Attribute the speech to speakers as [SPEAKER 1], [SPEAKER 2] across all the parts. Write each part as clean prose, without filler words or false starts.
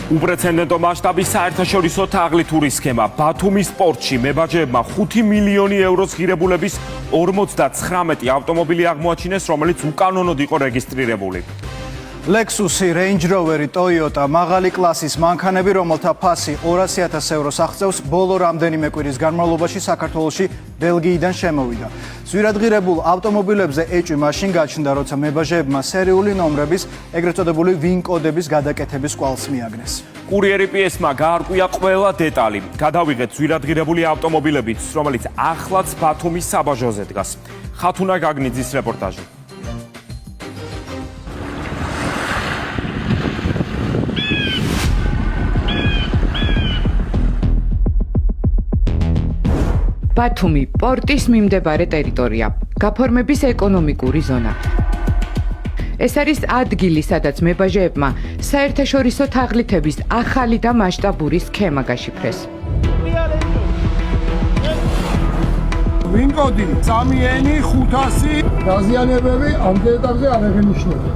[SPEAKER 1] უპრეცედენტო მასშტაბის საერთაშორისო თაღლითური სქემა. ბათუმის პორტში მებაჯეებმა 5 მილიონი ევროს ღირებულების 59 ავტომობილი აღმოაჩინეს, რომელიც უკანონოდ იყო რეგისტრირებული.
[SPEAKER 2] Lexus-ი, Range Rover-ი, Toyota, მაღალი კლასის მანქანები, რომელთა ფასი 200.000 ევროს აღწევს, ბოლო რამდენიმე კვირის განმავლობაში საქართველოში ბელგიიდან შემოვიდა. ზვირადღირებულ ავტომობილებზე ეჭვი მაშინ გაჩნდა, როცა მებაჟეებმა სერიული ნომრების, ეგრეთ წოდებული VIN კოდების გადაკეთების კვალს მიაგნეს.
[SPEAKER 1] კურიერი PS-მა გაარკვია ყველა დეტალი. გადავიღეთ ზვირადღირებული ავტომობილებით, რომელიც ახლაც ბათუმის საბაჟოზე დგას. ხათუნა გაგნიძის რეპორტაჟი.
[SPEAKER 3] ბათუმი პორტის მიმდებარე ტერიტორია, გაფორმების ეკონომიკური ზონა. ეს არის ადგილი, სადაც მებაჟეებმა საერთაშორისო თაღლითების ახალი და მასშტაბური სქემა გაშიფრეს.
[SPEAKER 4] VIN კოდი 3N500 დაზიანებები ამ ეტაპზე არ აღინიშნება.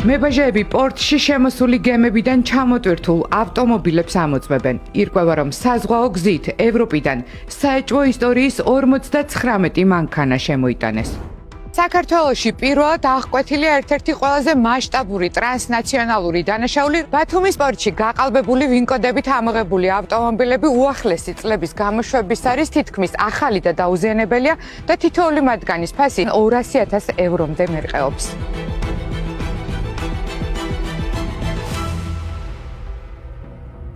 [SPEAKER 3] მებაჟეები პორტში შემოსული გემებიდან ჩამოტვირთულ ავტომობილებს ამოწმებენ. ირკვევა, რომ საზღვაო გზით ევროპიდან საეჭვო ისტორიის 59 მანქანა შემოიტანეს. საქართველოში პირველად აღკვეთილია ერთ-ერთი ყველაზე მასშტაბური ტრანსნაციონალური დანაშაული. ბათუმის პორტში გაყალბებული VIN კოდებით ამოღებული ავტომობილები უახლესი წლების გამოშვების არის თითქმის ახალი და დაუზიანებელია და თითოეული მათგანის ფასი 200.000 ევრომდე მერყეობს.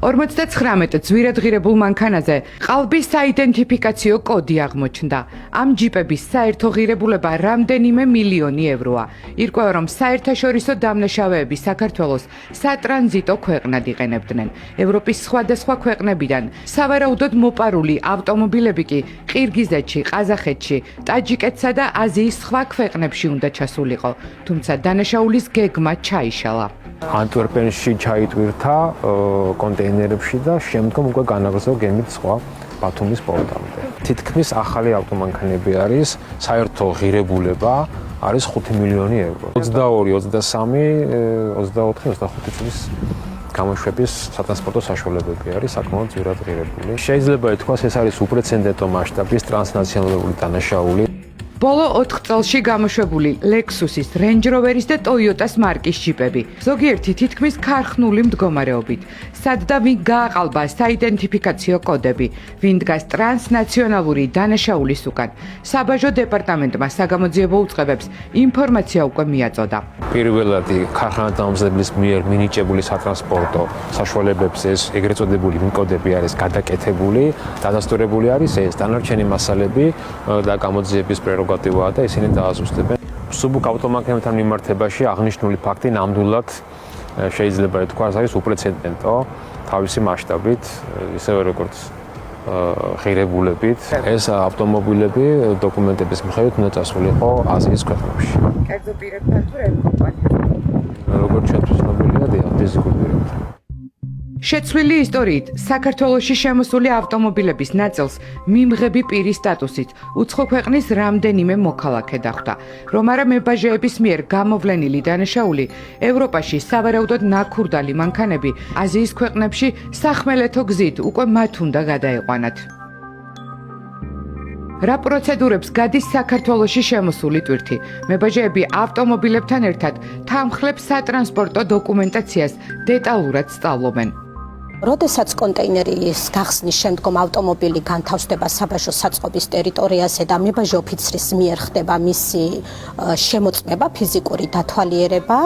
[SPEAKER 3] 59 ზვირადღირებულ მანქანაზე ყალბის საიდენტიფიკაციო კოდი აღმოჩნდა. ამ ჯიპების საერთო ღირებულება რამდენიმე მილიონი ევროა. ირკვევა, რომ საერთაშორისო დამნაშავეები საქართველოს სატრანზიტო ქვეყნად იყენებდნენ. ევროპის სხვადასხვა ქვეყნებიდან სავარაუდოდ მოპარული ავტომობილები კი ყირგიზეთში, ყაზახეთში, ტაჯიკეთსა და აზიის სხვა ქვეყნებში უნდა ჩასულიყო. თუმცა დანაშაულის გეგმა ჩაიშალა.
[SPEAKER 5] ანტვერპენში ჩაიტვირთა კონტეინერებში და შემდგომ უკვე განაგრძო გემით სხვა ბათუმის პორტამდე. თითქმის ახალი ავტომანქანები არის, საერთო ღირებულება არის 5 მილიონი ევრო. 22, 23, 24, 25 წლის გამოშვების სატრანსპორტო საშუალებები არის საკმაოდ ზვირადღირებული. შეიძლება ითქვას, ეს არის უპრეცედენტო მასშტაბის ტრანსნაციონალური დანაშაული.
[SPEAKER 3] ბოლო 4 წელში გამოშვებული Lexus-ის, Range Rover-ის და Toyota-s მარკის ჯიპები, ზოგიერთი თითქმის ქარხნული მდგომარეობით. სად და ვინ გააყალბა საიდენტიფიკაციო კოდები, ვინ დგას ტრანსნაციონალური დანაშაულის უკან. საბაჟო დეპარტამენტმა საგამოძიებო უწყებებს ინფორმაცია უკვე მიაწოდა.
[SPEAKER 5] პირველადი ქარხანადამზადებლის მიერ მინიჭებული სატრანსპორტო საშუალებებს ეს ეგრეთ წოდებული VIN კოდები არის გადაკეთებული, დადასტურებული არის ეს დანარჩენი მასალები და გამოძიების პრეროგატივაა და ისინი დააზუსტებენ. სუბუქ ავტომანქანებთან მიმართებაში აღნიშნული ფაქტი ნამდვილად შეიძლება ითქვას არის უპრეცედენტო თავისი მასშტაბით, ისევე როგორც ღირებულებით. ეს ავტომობილები დოკუმენტების მიხედვით უნდა წასულიყო აზიის ქვეყნებში.
[SPEAKER 3] კერძო პირებთან თუ კომპანიებთან?
[SPEAKER 5] როგორც შეცვლილია ფიზიკურ პირებთან.
[SPEAKER 3] შეცვლილი ისტორიით, საქართველოში შემოსული ავტომობილების ნაწილს მიმღები პირის სტატუსით უცხო ქვეყნის რამდენიმე მოქალაქე დახვდა. რომ არა მებაჟეების მიერ გამოვლენილი დანაშაული, ევროპაში სავარაუდოდ ნაქურდალი მანქანები აზიის ქვეყნებში სახმელეთო გზით უკვე მათ უნდა გადაეყვანათ. რა პროცედურებს გადის საქართველოში შემოსული ტვირთი? მებაჟეები ავტომობილებთან ერთად თანხლებს სატრანსპორტო დოკუმენტაციას დეტალურად სწავლობენ.
[SPEAKER 6] როდესაც კონტეინერის გახსნის შემდგომ ავტომობილი განთავსდება საბაჟო საწყობის ტერიტორიაზე და მებაჟე ოფიცრის მიერ ხდება მისი შემოწმება, ფიზიკური დათვალიერება,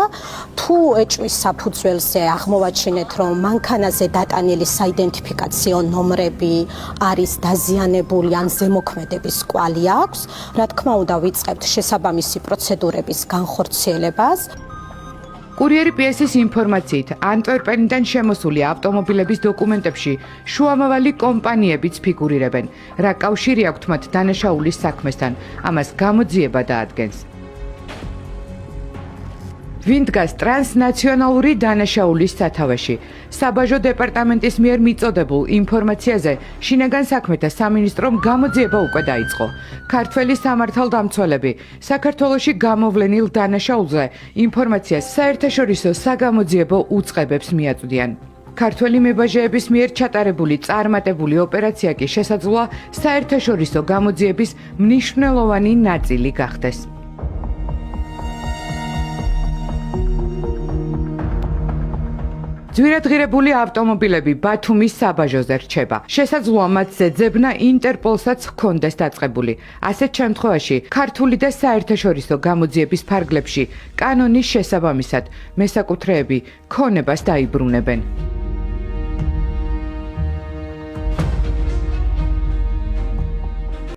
[SPEAKER 6] თუ ეჭვის საფუძველზე აღმოვაჩინეთ, რომ მანქანაზე დატანილი საიდენტიფიკაციო ნომრები არის დაზიანებული ან ზემოქმედების კვალი აქვს, რა თქმა უნდა ვიწყებთ შესაბამისი პროცედურების განხორციელებას.
[SPEAKER 3] კურიერი PS-ის ინფორმაციით, ანტვერპენიდან შემოსული ავტომობილების დოკუმენტებში შუამავალი კომპანიებიც ფიგურირებენ. რა კავშირი აქვთ მათ დანაშაულის საქმესთან, ამას გამოძიება დაადგენს. ვინ დგას ტრანსნაციონალური დანაშაულის სათავეში. საბაჟო დეპარტამენტის მიერ მიწოდებულ ინფორმაციაზე შინაგან საქმეთა სამინისტრომ გამოძიება უკვე დაიწყო. ქართველი სამართალდამცველები საქართველოში გამოვლენილ დანაშაულზე ინფორმაციას საერთაშორისო საგამოძიებო უწყებებს მიაწვდიან. ქართველი მებაჟეების მიერ ჩატარებული წარმატებული ოპერაცია კი შესაძლოა საერთაშორისო გამოძიების მნიშვნელოვანი ნაწილი გახდეს. ძვირადღირებული ავტომობილები ბათუმის საბაჟოზე რჩება. შესაძლოა მათზე ძებნა ინტერპოლსაც ჰქონდეს დაწყებული. ასეთ შემთხვევაში ქართული და საერთაშორისო გამოძიების ფარგლებში კანონის შესაბამისად მესაკუთრეები ქონებას დაიბრუნებენ.